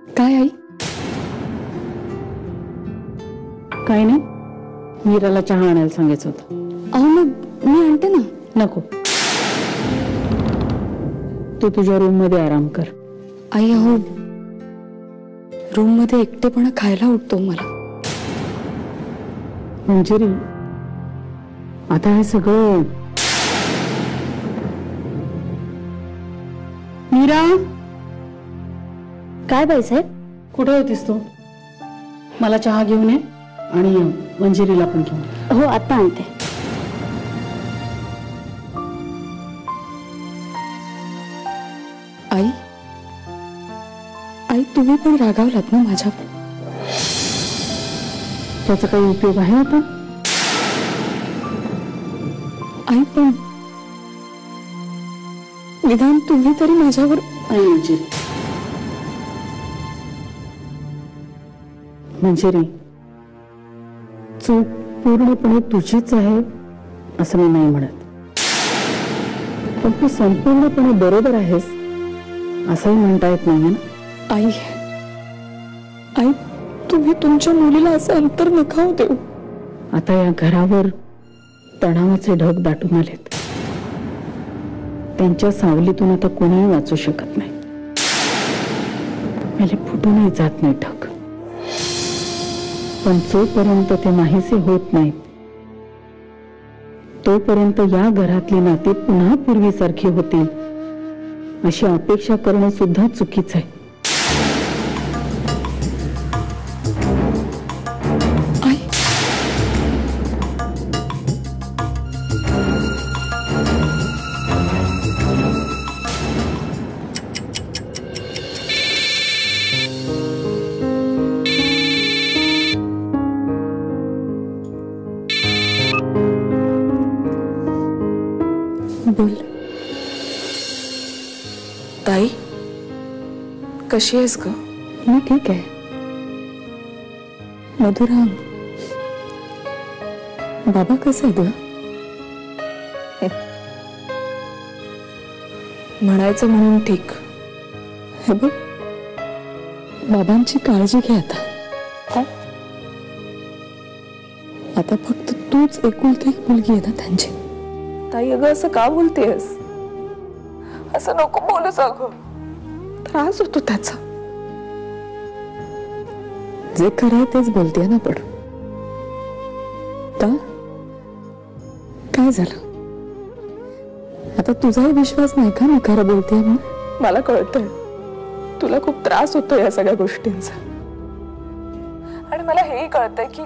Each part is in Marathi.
काय आई? काय नाही, मीराला चहा आणायला सांगायचं होतं. अहो मग मी आणते ना. नको, तू तुझ्या रूम मध्ये आराम कर. आई अहो, रूम मध्ये एकटेपणा खायला उठतो मला. मंजिरी, आता हे सगळं. मीरा, काय बाईसाहेब? कुठे होतीस तू? मला चहा घेऊन ये आणि मंजिरीला पण घेऊन. हो, आता आणते. आई, आई तुम्ही पण रागावलात ना माझ्यावर? त्याचा काही उपयोग आहे आता? आई पण निदान तुम्ही तरी माझ्यावर. मंजिरी, चूक पूर्णपणे तुझीच आहे असं मी नाही म्हणत, पण तू संपूर्णपणे बरोबर आहेस असंही म्हणता येत नाही ना. आई, आई तुम्ही तुमच्या मुलीला असं अंतर नका हो देऊ. आता या घरावर तणावाचे ढग दाटून आलेत. त्यांच्या सावलीतून आता कोणीही वाचू शकत नाही. मेले फुटूनही जात नाही ढग, पण जोपर्यंत ते नाहीसे होत नाहीत तोपर्यंत या घरातली नाती पुन्हा पूर्वीसारखी होतील अशी अपेक्षा करणं सुद्धा चुकीचं आहे. बोल ताई, कशी आहेस ग? मी ठीक आहे. मधुरा, बाबा कसे आहेत ग? म्हणायचं म्हणून ठीक. हे बघ, बाबांची काळजी घे आता. काय? आता फक्त तूच एकुलती एक मुलगी आहे ना त्यांची. ताई अगं असं का बोलतेस? असं नको बोलूस अगं, त्रास होतो त्याचा. जे खरं आहे तेच बोलतेय ना. पण का काय झालं? आता तुझाही विश्वास नाही का मी खरं बोलतेय म्हणून? मला कळतंय तुला खूप त्रास होतो या सगळ्या गोष्टींचा, आणि मला हेही कळतंय की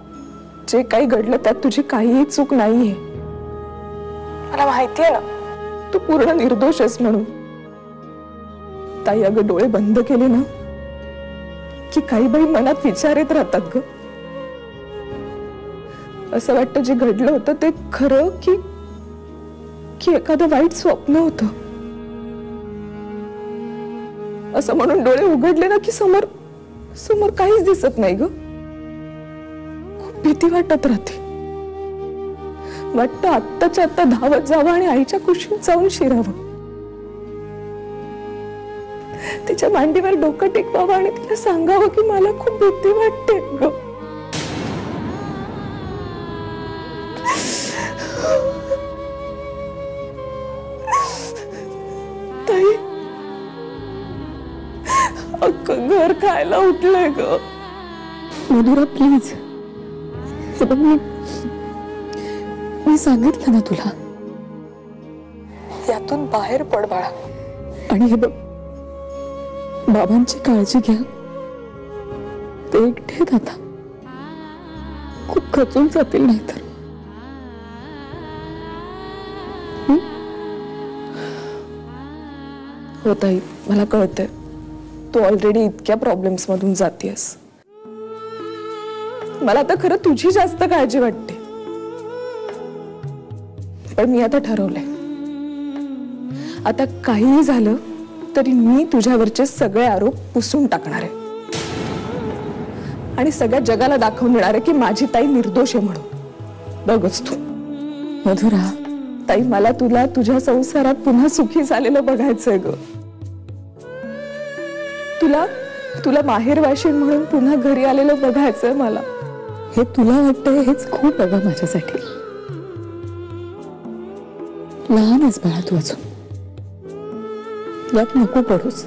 जे काही घडलं त्यात तुझी काहीही चूक नाहीये. मला माहितीये ना तू पूर्ण निर्दोष आहेस म्हणून. ताई अगं, डोळे बंद केले ना की काही बाई मनात विचार येत राहतात ग. असं वाटतं जे घडलं होतं ते खरं की एखादं वाईट स्वप्न होतं. असं म्हणून डोळे उघडले ना की समोर समोर काहीच दिसत नाही ग. खूप भीती वाटत राहते. वाटतं आत्ताच्या आत्ता धावत जावं आणि आईच्या कुशीत जाऊन शिरावं, तिच्या मांडीवर डोकं टेकवावं आणि तिला सांगावं की मला खूप भीती वाटते ग. ताई, अख्खं घर खायला उठलंय ग. मधुरा प्लीज, मी सांगितलं ना तुला, यातून बाहेर पड बाळा. आणि हे बघ, बाबांची काळजी घ्या. ते एकटे आहेत आता, खूप खचून जातील नाहीतर. हो ताई, मला कळतंय तू ऑलरेडी इतक्या प्रॉब्लेम्स मधून जातेस. मला आता खरं तुझी जास्त काळजी वाटते, पण मी आता ठरवलंय, आता काहीही झालं तरी मी तुझ्यावरचे सगळे आरोप पुसून टाकणार आहे आणि सगळ्या जगाला दाखवून देणार आहे की माझी ताई निर्दोष आहे म्हणून. बघच तू. मधुरा ताई, मला तुला तुझ्या संसारात पुन्हा सुखी झालेलं बघायचंय ग. तुला माहेरवाशीण म्हणून पुन्हा घरी आलेलं बघायचंय मला. हे तुला वाटतंय हेच खूप अगं माझ्यासाठी. लहान आहेस बाळा तू अजून, यात नको पडूस.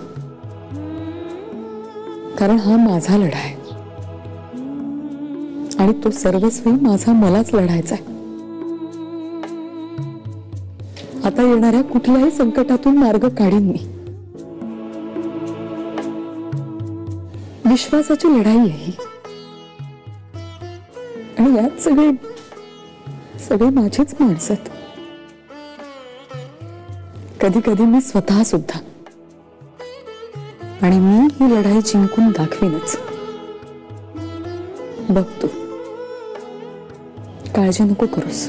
कारण हा माझा लढा आहे आणि तो सर्वस्वी माझा मलाच लढायचा आहे. आता येणाऱ्या कुठल्याही संकटातून मार्ग काढीन मी. विश्वासाची लढाई आहे ही. आणि यात सगळे माझीच माणसं आहेत. कधी कधी मी स्वतः सुद्धा. आणि मी ही लढाई जिंकून दाखवीनच. बघ तू काळजी नको करूस.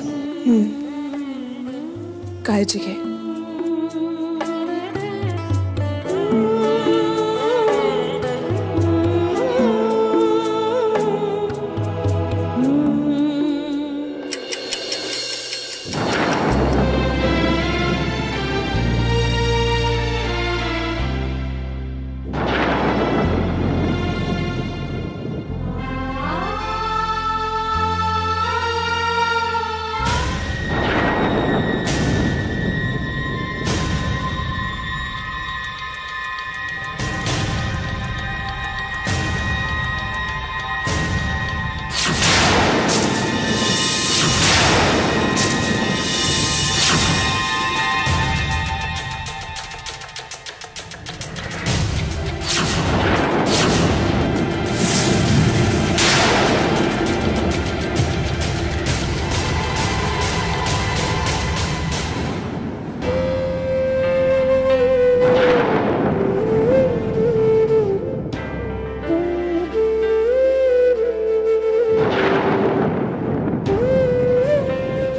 काळजी घे.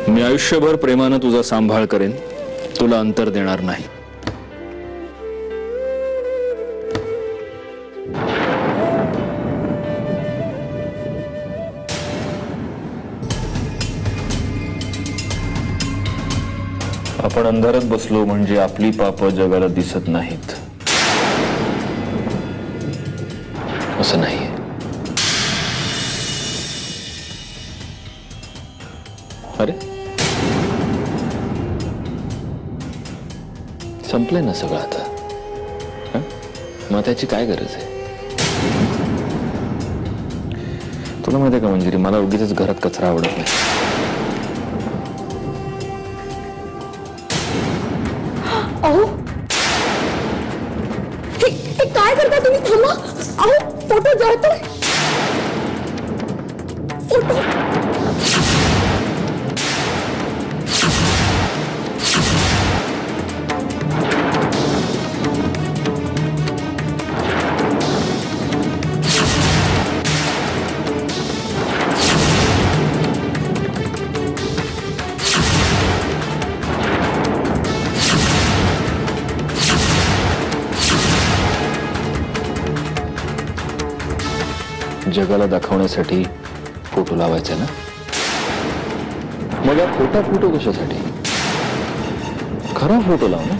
मी आयुष्यभर प्रेमानं तुझा सांभाळ करेन, तुला अंतर देणार नाही. आपण अंधारात बसलो म्हणजे आपली पाप जगाला दिसत नाहीत असं नाहीये. अरे संपलंय ना सगळं आता. मग त्याची काय गरज आहे? तुला माहिती आहे का मंजिरी, मला उगीच घरात कचरा आवडत नाही. अहो हे काय करता तुम्ही? थांबा. अहो फोटो जळतोय. फोटो जगाला दाखवण्यासाठी फोटो लावायचा ना. मग खोटा फोटो कशासाठी? खरा फोटो लाव ना.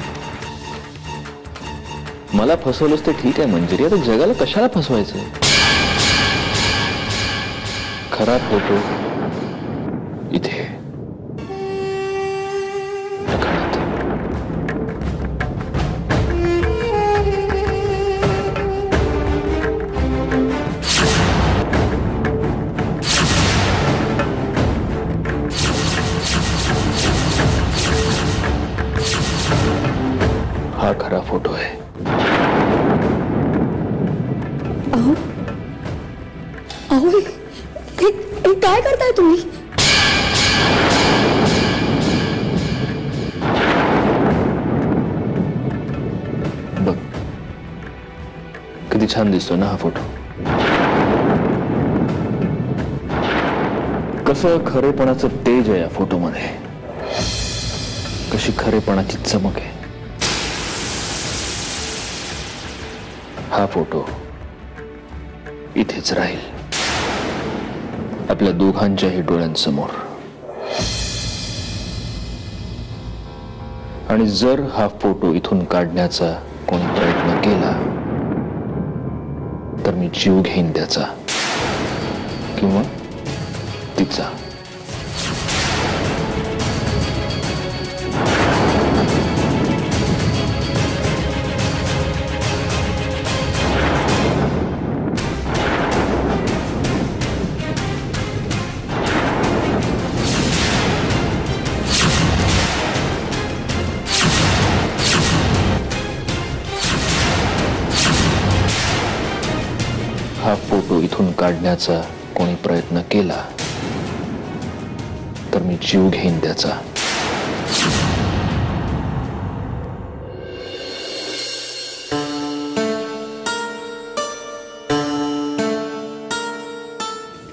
मला फसवलंच ते ठीक आहे मंजिरी, आता जगाला कशाला फसवायचं? खरा फोटो इथे हा खरा फोटो आहे. अहो अहो हे काय करताय तुम्ही? बघ किती छान दिसतो ना हा फोटो. कसं खरेपणाचं तेज आहे या फोटोमध्ये, कशी खरेपणाची चमक आहे. हा फोटो इथेच राहील आपल्या दोघांच्याही डोळ्यांसमोर. आणि जर हा फोटो इथून काढण्याचा कोणी प्रयत्न केला मी जीव घेईन त्याचा किंवा तिचा. हा फोटो इथून काढण्याचा कोणी प्रयत्न केला तर मी जीव घेईन त्याचा.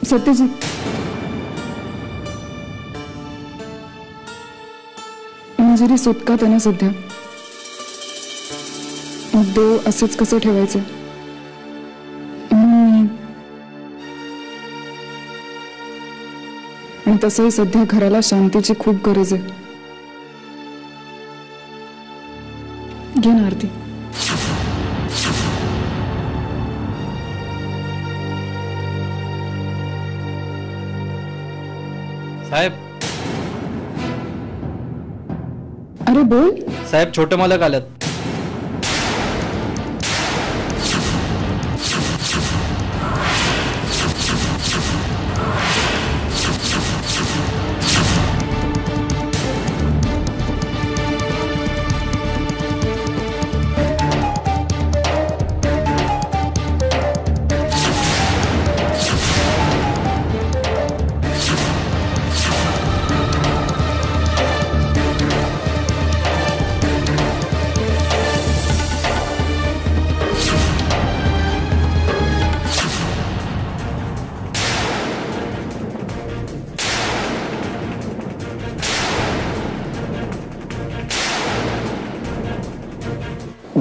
सत्यजित, मंजिरी सुटकात आहे ना सध्या. मग देव असेच कसं ठेवायचं? आणि तसंही सध्या घराला शांतीची खूप गरज आहे. घे ना आरती. साहेब, अरे बोल. साहेब छोटे मालक आलेत.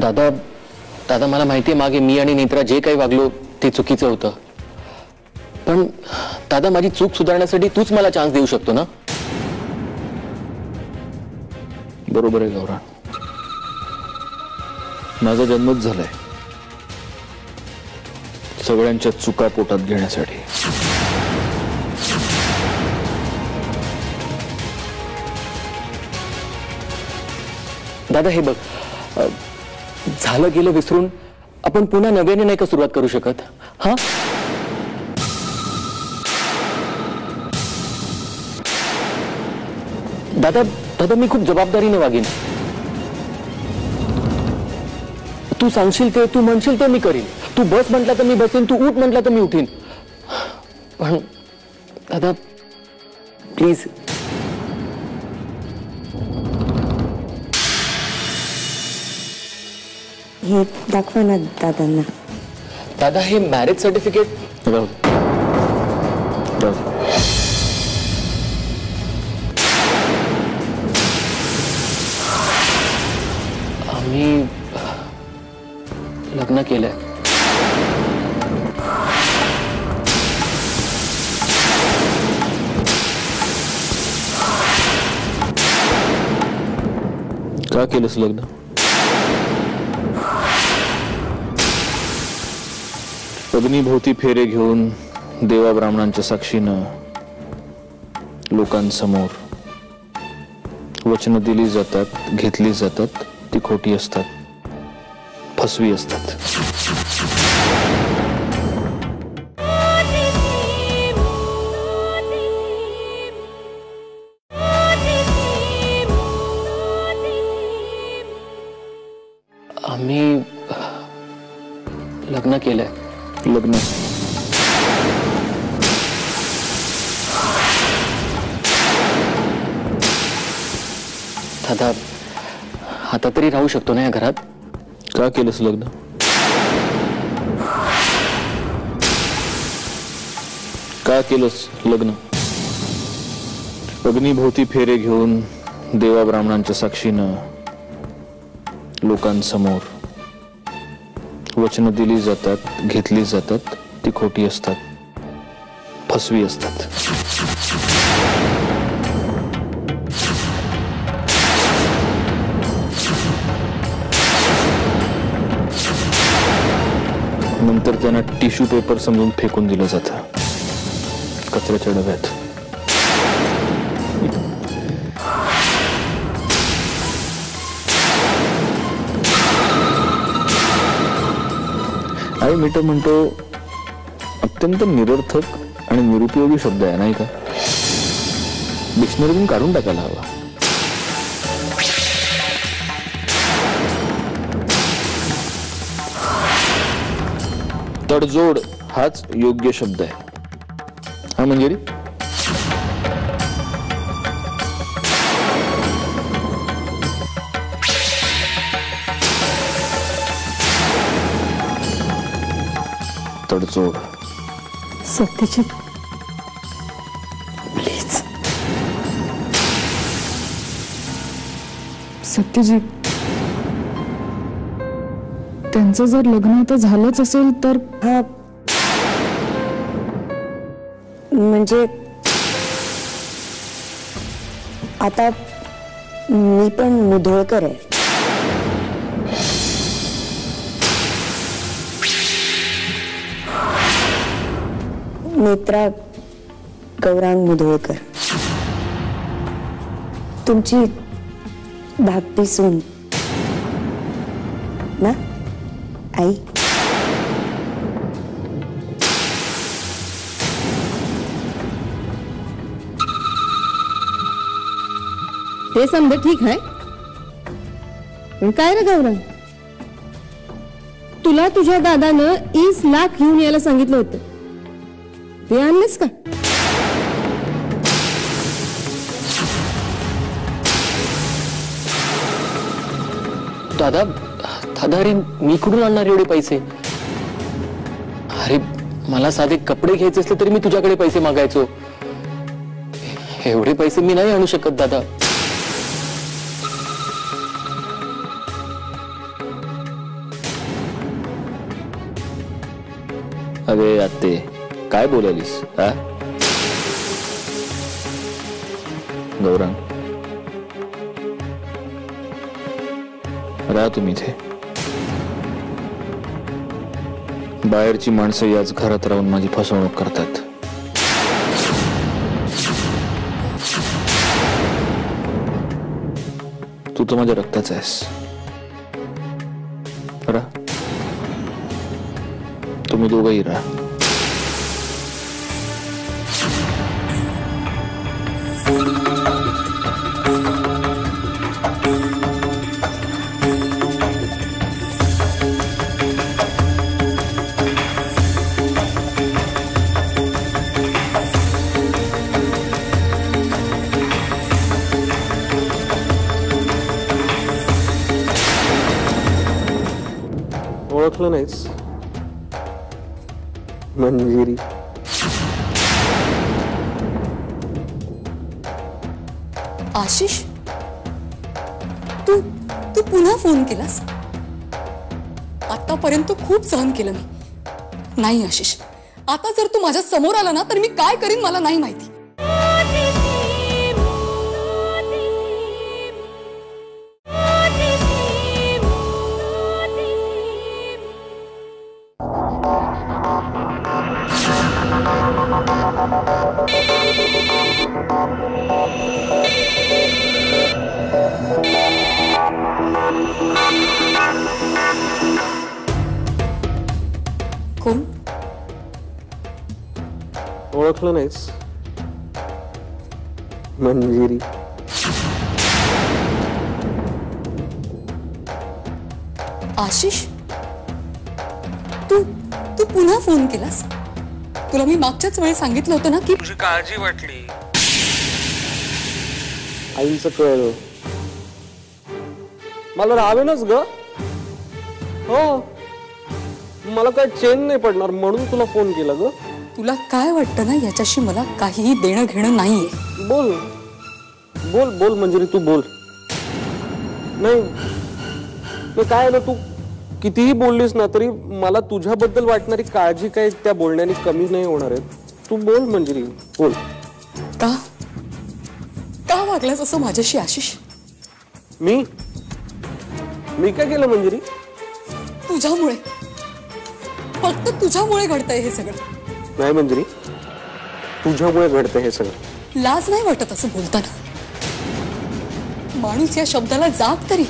दादा दादा मला माहितीये मागे मी आणि नेत्रा जे काही वागलो ते चुकीचं होतं. पण दादा माझी चूक सुधारण्यासाठी तूच मला चान्स देऊ शकतो ना. बरोबर आहे गौरा, माझा जन्मच झालाय सगळ्यांच्या चुका पोटात घेण्यासाठी. दादा हे बघ, झालं गेलं विसरून आपण पुन्हा नव्याने नाही का सुरुवात करू शकत? हा दादा दादा मी खूप जबाबदारीने वागेन. तू सांगशील ते, तू म्हणशील ते मी करीन. तू बस म्हटला तर मी बसेन, तू उठ म्हटला तर मी उठीन. पण दादा प्लीज. हे दाखवा ना दादांना. दादा हे मॅरेज सर्टिफिकेट आम्ही लग्न केलंय. का केलंस लग्न? अग्निभोवती फेरे घेऊन देवा ब्राह्मणांच्या साक्षीनं लोकांसमोर वचनं दिली जातात, घेतली जातात, ती खोटी असतात, फसवी असतात. आम्ही लग्न केलंय. लग्न दादा आता तरी राहू शकतो ना या घरात? का केलंस लग्न? का केलंस लग्न? अग्निभोवती फेरे घेऊन देवा ब्राह्मणांच्या साक्षीनं लोकांसमोर वचनं दिली जातात, घेतली जातात, ती खोटी असतात, फसवी असतात. नंतर त्यांना टिश्यू पेपर समजून फेकून दिलं जातं कचऱ्याच्या डब्यात. आई मी तर म्हणतो अत्यंत निरर्थक आणि निरुपयोगी शब्द आहे नाही का? डिक्शनरीतून काढून टाकायला हवा. तडजोड हाच योग्य शब्द आहे. हा मंजिरी, तडजोड. सत्यजित प्लीज. सत्यजित, त्यांचं जर लग्न आता झालंच असेल तर हा म्हणजे आता मी पण मुधोळकर आहे. नेत्रा गौरांग मुधोळकर, तुमची धाकटी सून ना आई. ते समजा ठीक आहे, पण काय रे गौरव, तुला तुझ्या दादानं 20 लाख घेऊन यायला सांगितलं होतं, ते आणलेस का? दादा दादा, अरे मी कुठून आणणार एवढे पैसे? अरे मला साधे कपडे घ्यायचे असले तरी मी तुझ्याकडे पैसे मागायचो. एवढे पैसे मी नाही आणू शकत दादा. अरे आत्ते, काय बोलालीस? गौरांग, राहा तुम्ही इथे. बाहेरची माणसं याच घरात राहून माझी फसवणूक करतात. तू तर माझ्या रक्ताचा आहेस. राहा, तुम्ही दोघंही राहा. ओळखलं नाहीस? मंजिरी. आशिष, तू तू पुन्हा फोन केलास? आतापर्यंत खूप सहन केलं मी. नाही आशिष, आता जर तू माझ्या समोर आला ना तर मी काय करीन मला नाही माहिती. कोण? ओळखलं नाहीस? मंजिरी. आशिष, तू तू पुन्हा फोन केलास? तुला मी मागच्याच वेळी सांगितलं होतं ना की तुझी काळजी वाटली. आईचं कळलं. मला राहावेनच ग. हो, मला काय चेन नाही पडणार म्हणून तुला फोन केला ग. तुला काय वाटतं ना याच्याशी मला काहीही देणं घेणं नाहीये. बोल बोल बोल मंजिरी, तू बोल. नाही काय ना, तू कितीही बोललीस ना तरी मला तुझ्याबद्दल वाटणारी काळजी काय त्या बोलण्याने कमी नाही होणार आहे. तू बोल मंजिरी, बोल. का का वागलास असं माझ्याशी आशिष? मी काय केलं मंजिरी? तुझ्यामुळे फक्त तुझ्यामुळे घडतंय हे सगळं. नाही मंजिरी, तुझ्यामुळे घडतं हे सगळं. लाज नाही वाटत असं बोलताना? माणूस या शब्दाला जाग तरी.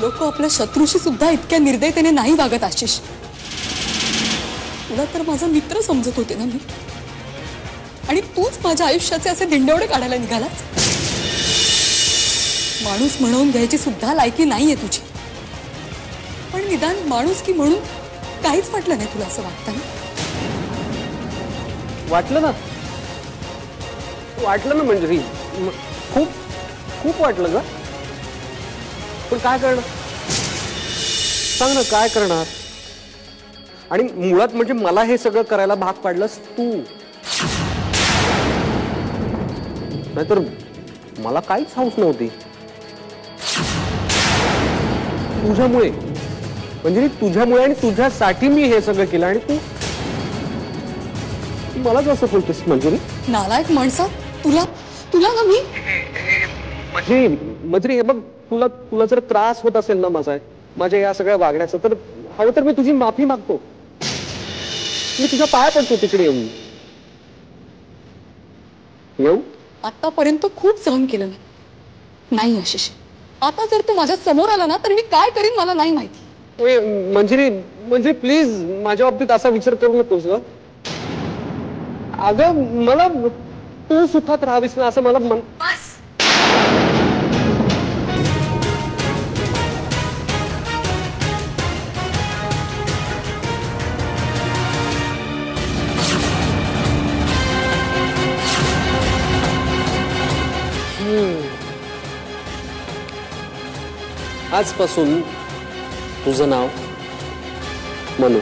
लोक आपल्या शत्रूशी सुद्धा इतक्या निर्दयतेने नाही वागत आशिष. तुला तर माझा मित्र समजत होते ना मी, आणि तूच माझ्या आयुष्याचे असे दिंडवडे काढायला निघालास. माणूस म्हणून घ्यायची सुद्धा लायकी नाहीये तुझी. पण निदान माणूस की म्हणून काहीच वाटलं नाही तुला असं वाटतं ना? वाटलं ना मंजिरी, खूप खूप वाटलं ग. पण काय करणार, सांग ना काय करणार. आणि मुळात म्हणजे मला हे सगळं करायला भाग पाडलंस तू, नाहीतर मला काहीच हौस नव्हती. तुझ्यामुळे म्हणजे तुझ्यामुळे आणि तुझ्यासाठी मी हे सगळं केलं, आणि तू मलाच असं बोलतेस मंजिरी. नालायक माणसा, तुला तुला ना मी मंजिरी हे बघ, तुला तुला जर त्रास होत असेल ना माझ्या या सगळ्या वागण्याचा, तर हवं तर मी तुझी माफी मागतो. मी तुझ्या पाया पडतो तिकडे येऊ. आतापर्यंत खूप सहन केलं नाही आशिष. आता जर तू माझ्या समोर आला ना तर मी काय करीन मला नाही माहिती. मंजिरी प्लीज माझ्या बाबतीत असा विचार करू नकोस ग. अगं मला तू सुखात राहावीस ना असं मला आजपासून तुझं नाव मनू.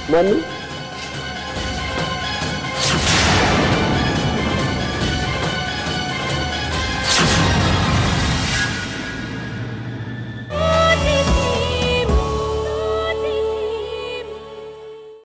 मनू